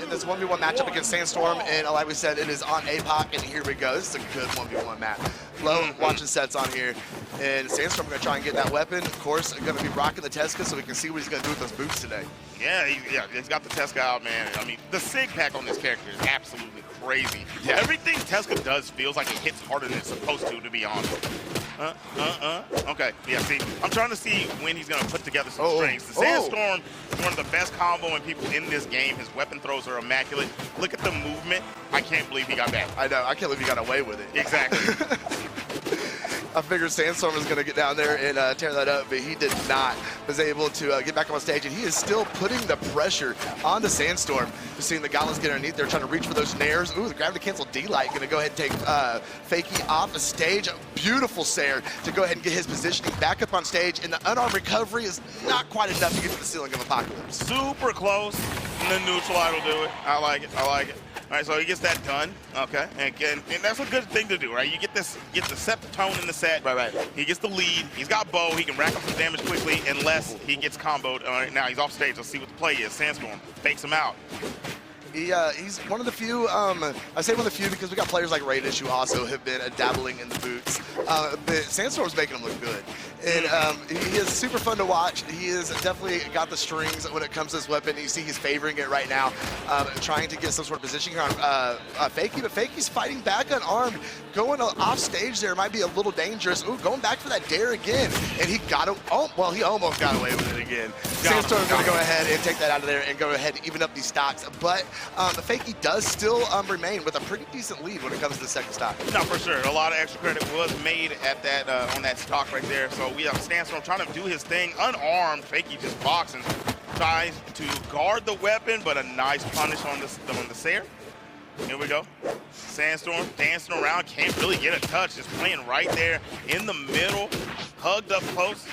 in this 1v1 matchup against Sandstorm, and like we said, it is on APOC, and here we go. This is a good 1v1 match. Love watching sets on here, and Sandstorm going to try and get that weapon. Of course, going to be rocking the Tesca so we can see what he's going to do with those boots today. Yeah, he's got the Tesca out, man. I mean, the SIG pack on this character is absolutely crazy. Yeah. Everything Tesca does feels like it hits harder than it's supposed to be honest. Okay, yeah, see, I'm trying to see when he's going to put together some strings. The Sandstorm is one of the best comboing people in this game. His weapon throws are immaculate. Look at the movement. I can't believe he got back. I know. I can't believe he got away with it. Exactly. I figured Sandstorm was going to get down there and tear that up, but he did not. Was able to get back on stage, and he is still putting the pressure on the Sandstorm. You're seeing the Goblins get underneath there, trying to reach for those nairs. Ooh, the gravity cancel D-Light going to go ahead and take Fakey off the stage. Beautiful Sair to go ahead and get his positioning back up on stage, and the unarmed recovery is not quite enough to get to the ceiling of Apocalypse. Super close, and the neutral will do it. I like it. I like it. All right, so he gets that done. Okay, and that's a good thing to do, right? You get to set the tone in the set. Right. He gets the lead. He's got bow. He can rack up some damage quickly unless he gets comboed. All right, now he's off stage. Let's see what the play is. Sandstorm fakes him out. He's one of the few, I say one of the few because we got players like Radish who also have been dabbling in the boots. But Sandstorm's making him look good. And he is super fun to watch. He has definitely got the strings when it comes to this weapon. You see he's favoring it right now, trying to get some sort of positioning here on Fakey, but Fakey's fighting back unarmed. Going off stage there might be a little dangerous. Ooh, going back for that dare again. And he got it. Oh, well, he almost got away with it again. Sandstorm's going to go ahead and take that out of there and go ahead and even up these stocks. But Fakey does still remain with a pretty decent lead when it comes to the second stock. No, for sure. A lot of extra credit was made at that on that stock right there. So we have Sandstorm trying to do his thing. Unarmed, Fakey just boxing. Tries to guard the weapon, but a nice punish on the Sair. Here we go. Sandstorm dancing around, can't really get a touch. Just playing right there in the middle, hugged up close.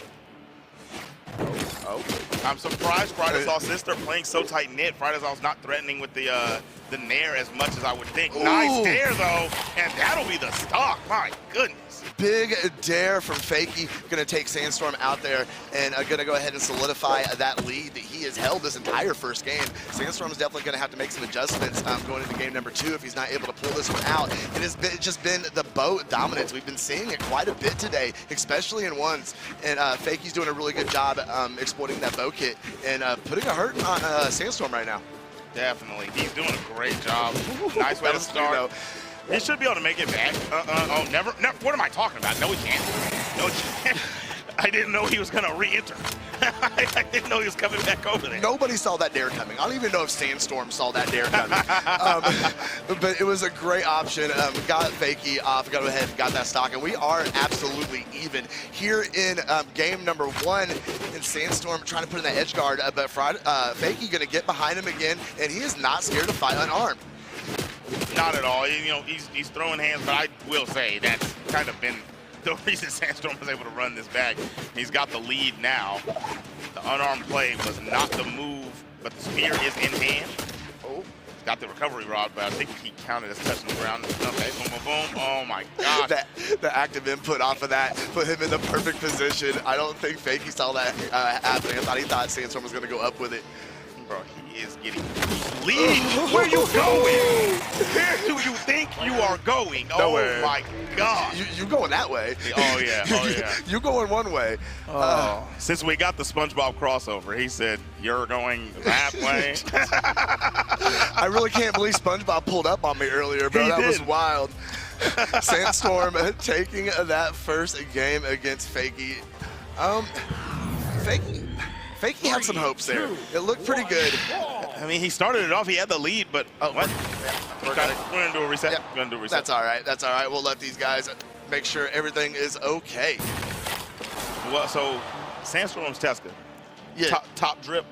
Oh, I'm surprised Friday's sister playing so tight-knit. Friday's not threatening with the Nair as much as I would think. Ooh. Nice dare, though, and that'll be the stock. My goodness. Big dare from Fakey. Going to take Sandstorm out there and going to go ahead and solidify that lead that he has held this entire first game. Sandstorm is definitely going to have to make some adjustments going into game number 2 if he's not able to pull this one out. It has just been the bow dominance. We've been seeing it quite a bit today, especially in ones. And Fakey's doing a really good job exploiting that bow kit and putting a hurt on Sandstorm right now. Definitely. He's doing a great job. Nice way to start. He should be able to make it back. Oh, never. What am I talking about? No, he can't. No, he can't. I didn't know he was going to re-enter. I didn't know he was coming back over there. Nobody saw that dare coming. I don't even know if Sandstorm saw that dare coming. But it was a great option. Got Fakey off, go ahead and got that stock. And we are absolutely even here in game number 1. And Sandstorm trying to put in that edge guard. But Fakey going to get behind him again. And he is not scared to fight unarmed. Not at all. You know, he's throwing hands, but I will say that's kind of been the reason Sandstorm was able to run this back. He's got the lead now. The unarmed play was not the move, but the spear is in hand. Oh, got the recovery rod, but I think he counted as touching the ground. Okay, boom, boom, boom. Oh my gosh. The active input off of that put him in the perfect position. I don't think Fakey saw that happening. I thought Sandstorm was going to go up with it. Bro, he is getting lead. Where you going? Where do you think you are going? Nowhere. Oh my God. You going that way. Oh yeah, oh yeah. You going one way. Since we got the SpongeBob crossover, he said, you're going that way. I really can't believe SpongeBob pulled up on me earlier, bro. That was wild. Sandstorm taking that first game against Fakey. Fakey had some hopes there. It looked pretty good. I mean, he started it off. He had the lead, but what? We're going to do a reset. Yep. We're going to do a reset. That's all right. That's all right. We'll let these guys make sure everything is okay. Well, so Sandstorm's Tesca. Yeah. Top drip.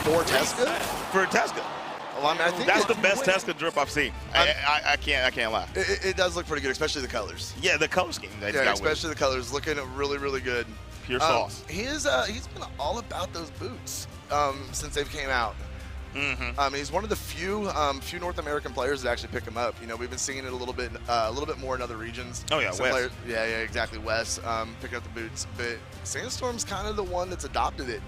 For Tesca? For Tesca. Well, I mean, I think that's the best Tesca drip I've seen. I can't lie. It does look pretty good, especially the colors. Yeah, the color scheme. Yeah, especially the colors, looking really, really good. Pure sauce. He's been all about those boots since they've came out. He's one of the few North American players that actually pick him up. You know, we've been seeing it a little bit more in other regions. Oh yeah, Some West. yeah, exactly. West picking up the boots, but Sandstorm's kind of the one that's adopted it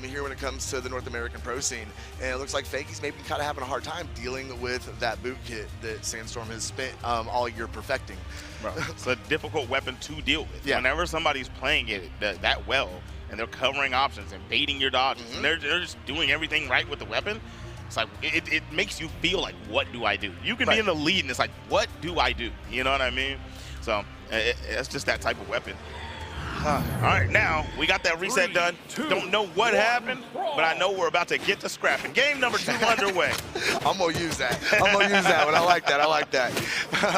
here when it comes to the North American pro scene. And it looks like Fakey's maybe kind of having a hard time dealing with that boot kit that Sandstorm has spent all year perfecting. Bro, it's a difficult weapon to deal with. Yeah. Whenever somebody's playing it that well, and they're covering options and baiting your dodges, and they're just doing everything right with the weapon, it's like it makes you feel like, what do I do? You can be in the lead, and it's like, what do I do? You know what I mean? So it's just that type of weapon. All right, now we got that reset done. Don't know what happened, but I know we're about to get to scrapping. Game number 2 underway. I'm gonna use that. I'm gonna use that one. I like that. I like that.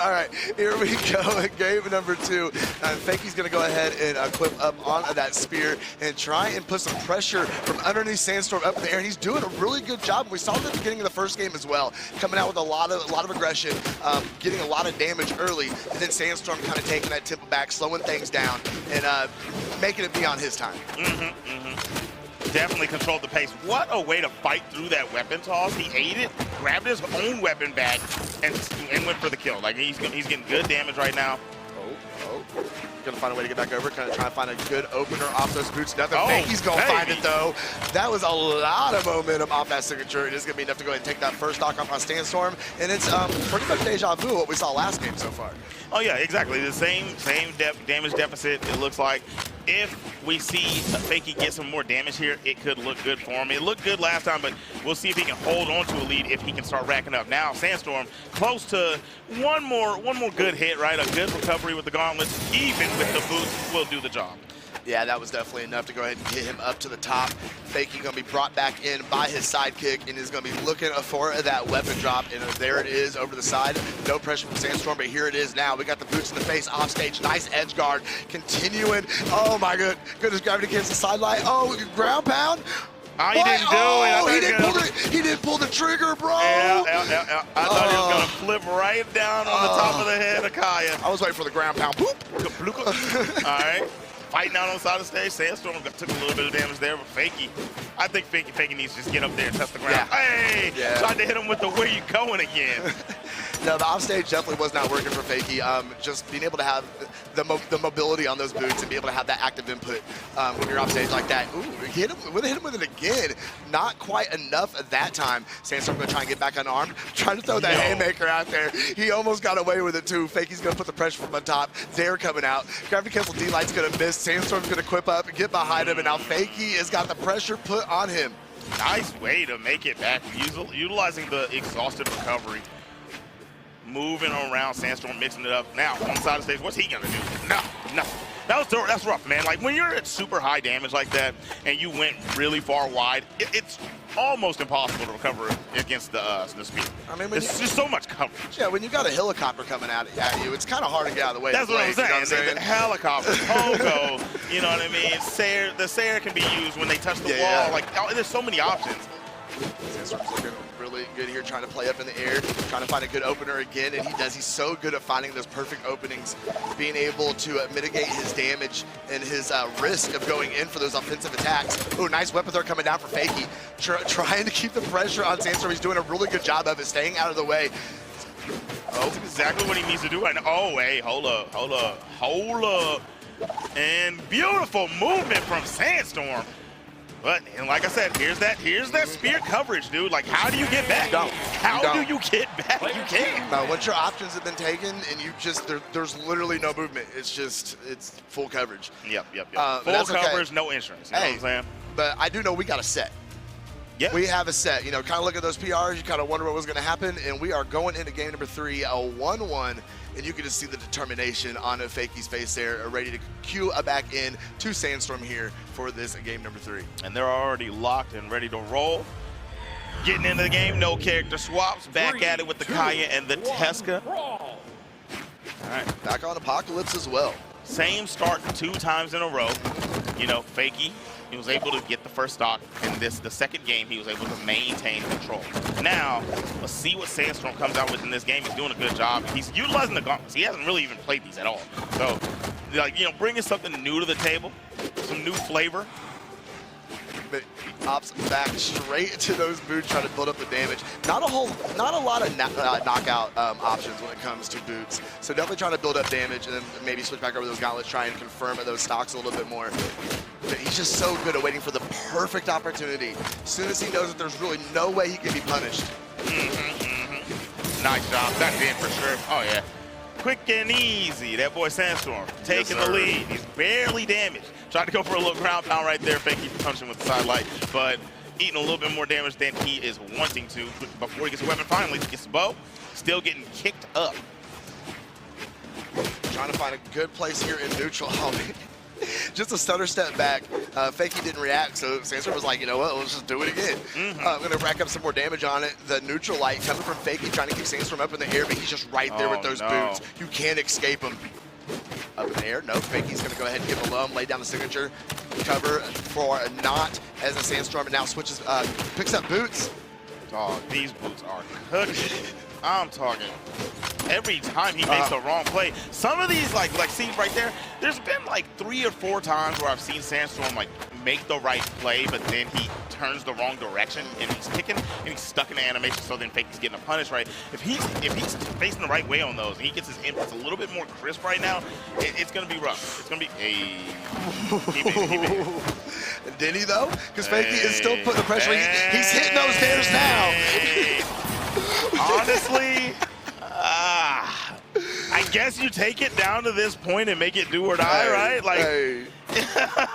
All right, here we go. Game number 2. Fakey's gonna go ahead and equip up on that spear and try and put some pressure from underneath Sandstorm up in the air. And he's doing a really good job. We saw it at the beginning of the first game as well, coming out with a lot of aggression, getting a lot of damage early, and then Sandstorm kind of taking that tempo back, slowing things down, and making it be on his time. Definitely controlled the pace. What a way to fight through that weapon toss. He ate it, grabbed his own weapon back, and went for the kill. Like, he's getting good damage right now. Gonna find a way to get back over, kind of trying to find a good opener off those boots. Nothing. Oh, Fakey's gonna baby. find it though. That was a lot of momentum off that signature. It is gonna be enough to go ahead and take that first stock off on Sandstorm, and it's pretty much deja vu what we saw last game so far. Oh yeah, exactly. The same damage deficit. It looks like if we see Fakey get some more damage here, it could look good for him. It looked good last time, but we'll see if he can hold on to a lead if he can start racking up. Now Sandstorm close to one more good hit, right? A good recovery with the gauntlets, even with the boots, will do the job. Yeah, that was definitely enough to go ahead and get him up to the top. Fakey gonna be brought back in by his sidekick and is gonna be looking for that weapon drop. And there it is over the side. No pressure from Sandstorm, but here it is now. We got the boots in the face off stage. Nice edge guard. Continuing. Oh my goodness, gravity against the sideline. Oh, ground pound. Oh, he didn't do it. He didn't pull the trigger, bro. Yeah. I thought he was gonna flip right down on the top of the head of Kaya. I was waiting for the ground pound. Boop. All right. Fighting out on the side of the stage. Sandstorm took a little bit of damage there, but Fakey, I think Fakey needs to just get up there and touch the ground. Yeah. Hey! Yeah. Tried to hit him with the where you going again. No, the offstage definitely was not working for Fakey. Just being able to have the mobility on those boots and be able to have that active input when you're offstage like that. Ooh, hit him with it again. Not quite enough at that time. Sandstorm gonna try and get back unarmed. Trying to throw that haymaker out there. He almost got away with it too. Fakey's gonna put the pressure from on top. They're coming out. Gravity Cancel D-Light's gonna miss. Sandstorm's gonna equip up and get behind him, and now Fakey has got the pressure put on him. Nice way to make it back. Utilizing the exhausted recovery. Moving around, Sandstorm mixing it up. Now, on the side of the stage, what's he gonna do? No. That's rough, man. Like, when you're at super high damage like that and you went really far wide, it's almost impossible to recover against the speed. I mean, it's just so much coverage. Yeah, when you got a helicopter coming at you, it's kind of hard to get out of the way. That's what I'm saying. You know what I'm saying? The helicopter, pogo, you know what I mean? The Sayer can be used when they touch the wall. Yeah. Like, there's so many options. Sandstorm's looking really good here, trying to play up in the air, trying to find a good opener again, and he does. He's so good at finding those perfect openings, being able to mitigate his damage and his risk of going in for those offensive attacks. Oh, nice weapon throw coming down for Fakey, trying to keep the pressure on Sandstorm. He's doing a really good job of it, staying out of the way. Oh, that's exactly what he needs to do right now. Oh, hey, hold up. And beautiful movement from Sandstorm. But, and like I said, here's that spear coverage, dude. Like, how do you get back? How do you get back? You can't. No, once your options have been taken and you just, there's literally no movement. It's full coverage. Yep. Full coverage, okay. No insurance. You know what I'm saying? But I do know we got a set. Yeah. We have a set. You know, kind of look at those PRs, you kind of wonder what was going to happen, and we are going into game number 3, a 1-1, and you can just see the determination on Fakey's face there, ready to cue back in to Sandstorm here for this game number 3. And they're already locked and ready to roll. Getting into the game, no character swaps, back at it with the Kaya and the Teska. All right. Back on Apocalypse as well. Same start 2 times in a row. You know, Fakey, he was able to get the first stock. In the second game, he was able to maintain control. Now, let's see what Sandstorm comes out with in this game. He's doing a good job. He's utilizing the gauntlets. He hasn't really even played these at all. So, like, you know, bringing something new to the table, some new flavor. but he opts back straight to those boots, trying to build up the damage. Not a lot of knockout options when it comes to boots. So definitely trying to build up damage and then maybe switch back over those gauntlets, try and confirm those stocks a little bit more. But he's just so good at waiting for the perfect opportunity. As soon as he knows that there's really no way he can be punished. Nice job. That's it for sure. Oh, yeah. Quick and easy. That boy Sandstorm taking the lead. He's barely damaged. Tried to go for a little ground pound right there. Fakey punching with the side light, but eating a little bit more damage than he is wanting to. Before he gets a weapon, finally gets the bow. Still getting kicked up. Trying to find a good place here in neutral. Oh, man. Just a stutter step back. Fakey didn't react, so Sandstorm was like, you know what, let's just do it again. I'm going to rack up some more damage on it. The neutral light coming from Fakey, trying to keep Sandstorm up in the air, but he's just right there with those boots. You can't escape him. Up in the air, no, Fakey's going to go ahead and give a low, lay down the signature, cover for a knot as the Sandstorm, and now switches, picks up boots. Dog, these boots are cooking. I'm talking. Every time he makes the wrong play, some of these, like see right there, there's been like 3 or 4 times where I've seen Sandstorm like make the right play, but then he turns the wrong direction and he's kicking and he's stuck in the animation, so then Fakey's getting a punish, right? If he's facing the right way on those and he gets his inputs a little bit more crisp right now, it's gonna be rough. It's gonna be Did he though? Because Fakey is still putting the pressure. He's hitting those dares now. Honestly, I guess you take it down to this point and make it do or die, right? Like,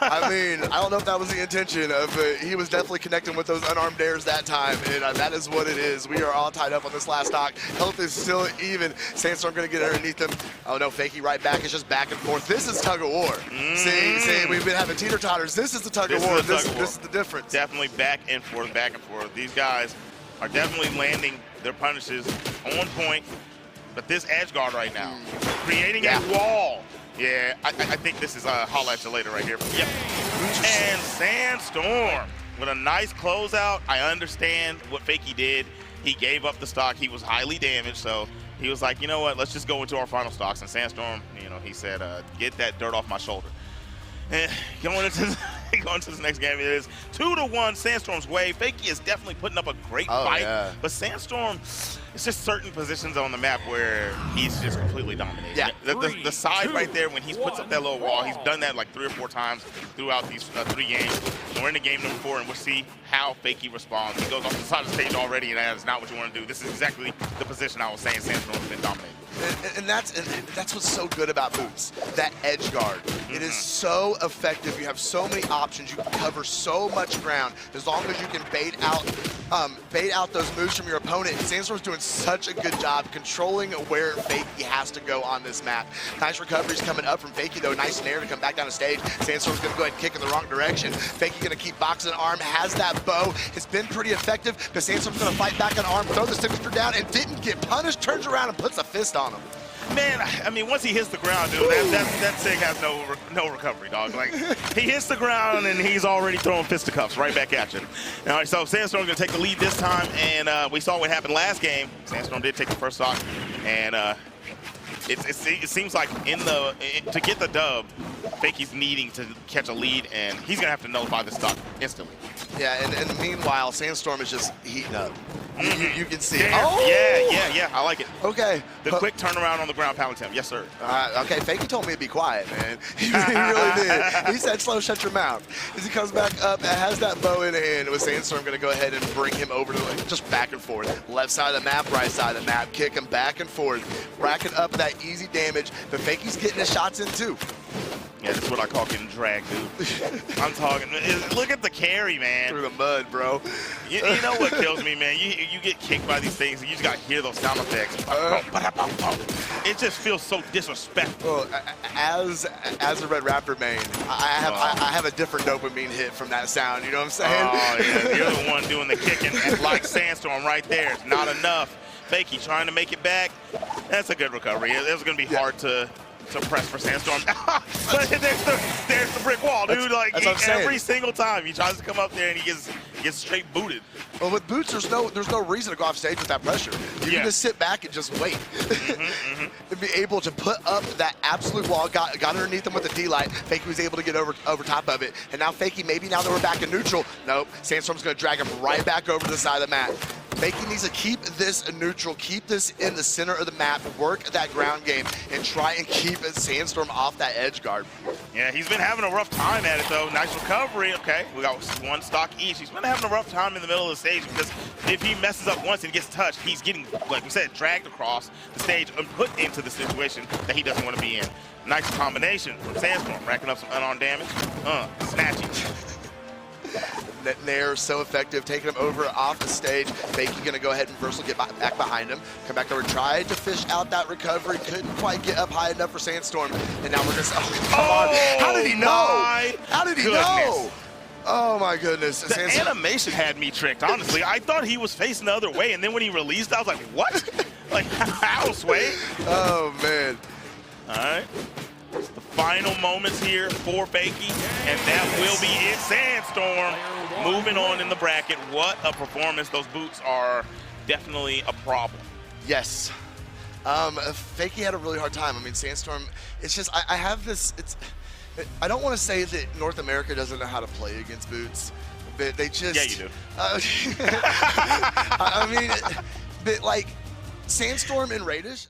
I mean, I don't know if that was the intention of it. He was definitely connecting with those unarmed dares that time, and that is what it is. We are all tied up on this last stock. Health is still even. Sandstorm going to get underneath him. Oh no, Fakey right back. It's just back and forth. This is tug of war. See, we've been having teeter-totters. This is the tug of war. This is the difference. Definitely back and forth, back and forth. These guys are definitely landing their punishes on point. But this edge guard right now, creating a wall. Yeah, I think this is holla at you later right here. Yep. And Sandstorm with a nice closeout. I understand what Fakey did. He gave up the stock. He was highly damaged, so he was like, you know what, let's just go into our final stocks. And Sandstorm, you know, he said, get that dirt off my shoulder. And going into this next game, it is 2-1 Sandstorm's way. Fakey is definitely putting up a great fight, but Sandstorm, it's just certain positions on the map where he's just completely dominating. Yeah. The side right there, when he puts up that little wall, he's done that like 3 or 4 times throughout these 3 games. We're in the game number 4, and we'll see how Fakey responds. He goes off the side of the stage already, and that is not what you want to do. This is exactly the position I was saying Sandstorm's been dominating. And that's what's so good about boots, that edge guard. It is so effective. You have so many options. You can cover so much ground as long as you can bait out those moves from your opponent. Sandstorm's doing such a good job controlling where Fakey has to go on this map. Nice recoveries coming up from Fakey though. Nice snare to come back down the stage. Sandstorm's gonna go ahead and kick in the wrong direction. Fakey gonna keep boxing an arm, has that bow. It's been pretty effective, but Sandstorm's gonna fight back an arm, throw the signature down, and didn't get punished. Turns around and puts a fist on him. Man, I mean, once he hits the ground, dude, that Sig has no recovery, dog. Like, he hits the ground and he's already throwing fisticuffs right back at you. All right, so Sandstorm's gonna take the lead this time, and we saw what happened last game. Sandstorm did take the first stock, and it seems like to get the dub, Fakey's needing to catch a lead, and he's gonna have to nullify the stock instantly. Yeah, and meanwhile, Sandstorm is just heating up. You can see. Yeah, oh! Yeah, I like it. Okay. The quick turnaround on the ground pound attempt. Yes, sir. Okay, Fakey told me to be quiet, man. He really did. He said, slow, shut your mouth. As he comes back up and has that bow in hand, with Sandstorm going to go ahead and bring him over to just back and forth. Left side of the map, right side of the map, kick him back and forth. Racking up that easy damage, but Fakey's getting his shots in too. Yeah, that's what I call getting dragged, dude. I'm talking. Look at the carry, man. Through the mud, bro. You know what kills me, man? You get kicked by these things, and you just got to hear those sound effects. It just feels so disrespectful. Well, as a Red Raptor main, I have a different dopamine hit from that sound. You know what I'm saying? Oh, yeah. You're the one doing the kicking, like Sandstorm right there. It's not enough. Fakey trying to make it back. That's a good recovery. It was going to be hard to to press for Sandstorm. But there's the brick wall, dude. Like every single time he tries to come up there and he gets straight booted. Well, with boots, there's no reason to go off stage with that pressure. You can just sit back and just wait. And be able to put up that absolute wall. Got underneath him with the D-light. Fakey was able to get over top of it. And now Fakey, maybe now that we're back in neutral. Nope, Sandstorm's going to drag him right back over to the side of the mat. Fakey needs to keep this neutral, keep this in the center of the map, work that ground game, and try and keep Sandstorm off that edge guard. Yeah, he's been having a rough time at it, though. Nice recovery. Okay, we got one stock each. He's been having a rough time in the middle of the stage because if he messes up once and gets touched, he's getting, like we said, dragged across the stage and put into the situation that he doesn't want to be in. Nice combination from Sandstorm, racking up some unarmed damage. Snatchy. That Nair so effective, taking him over off the stage. Fakey gonna go ahead and Versal get back behind him. Come back over, tried to fish out that recovery, couldn't quite get up high enough for Sandstorm. And now we're just, come on. How did he know? How did he know? Oh my goodness. The animation had me tricked, honestly. I thought he was facing the other way, and then when he released, I was like, what? Like, how, Sway? Oh, man. All right. The final moments here for Fakey, and that will be it. Sandstorm moving on in the bracket. What a performance. Those boots are definitely a problem. Yes. Fakey had a really hard time. I mean, Sandstorm, it's just, I have this, I don't want to say that North America doesn't know how to play against boots, but they just... Yeah, you do. I mean, but like, Sandstorm and Radish,